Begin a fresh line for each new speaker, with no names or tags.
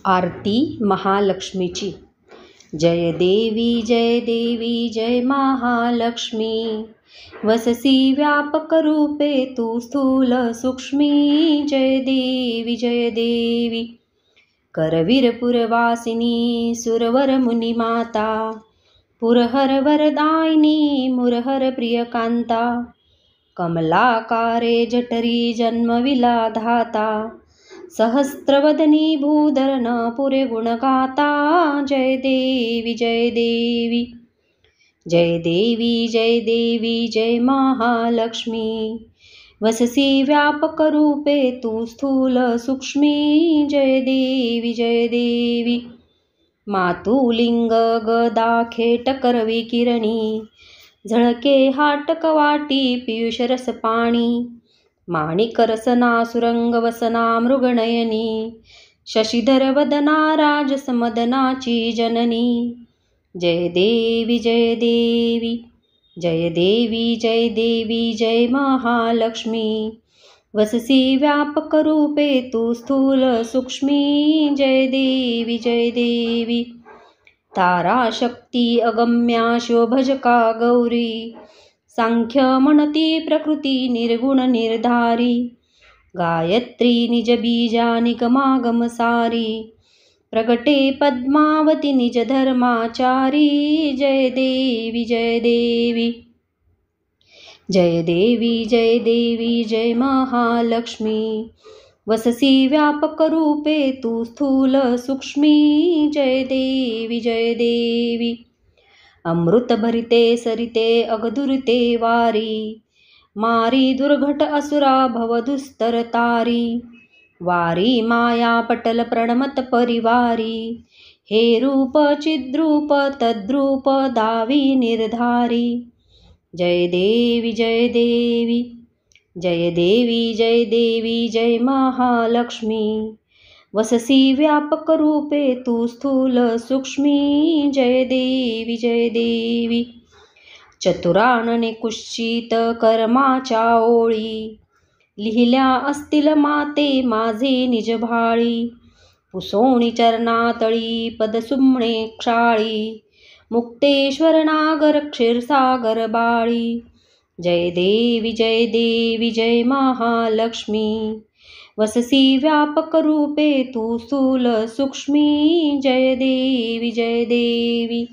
आरती महालक्ष्मीची। जय देवी जय महालक्ष्मी। वससी व्यापक रूपे तू स्थूल सूक्ष्मी। जय देवी करवीर पुरवासिनी सुरवर मुनी माता। पुरहर वरदायिनी मुरहर प्रियकांता। कमलाकारे जठरी जन्मविला धाता। सहस्रवदनी भूधरण पुरे गुणगाता। जय देवी जय महालक्ष्मी। वससी व्यापक रूपे तू स्थूल सूक्ष्मी। जय देवी मातुलिंग गदा खेटकर विकिरणी। झळके हाटक वाटी पियुष रस पाणी। माणिक रसना सुरंग वसना मृगनयनी। शशिधर वदना राजसमदनाची जननी। जय देवी जय महालक्ष्मी। वससी व्यापक रूपे तू स्थूल सूक्ष्मी। जय देवी तारा शक्ती अगम्या शोभजका गौरी। सांख्य म्हणती प्रकृती निर्गुण निर्धारी। गायत्री निज बीजा निगमागम सारी। प्रगटे पद्मावती निज धर्माचारी। जय देवी जय महालक्ष्मी। वससी व्यापक रूपे तू स्थूल सूक्ष्मी। जय देवी अमृत भरिते सरिते अगदुरिते वारी। मारी दुर्घट असुरा भवदुस्तर तारी। वारी माया पटल प्रणमत परिवारी। हे रूप चिद्रूप तद्रूप दावी निर्धारी। जय देवी जय महालक्ष्मी। वससी व्यापक रूपे तू स्थूल सूक्ष्मी। जय देवी चतुरानने कुश्चित कर्माच्या ओळी। लिहिल्या असतील माते माझे निज भाळी। पुसोणी चरणातळी पदसुमणे क्षाळी। मुक्तेश्वर नागर क्षीरसागर बाळी। जय देवी जय महालक्ष्मी। वससी व्यापक रूपे तू स्थूल सूक्ष्मी। जय देवी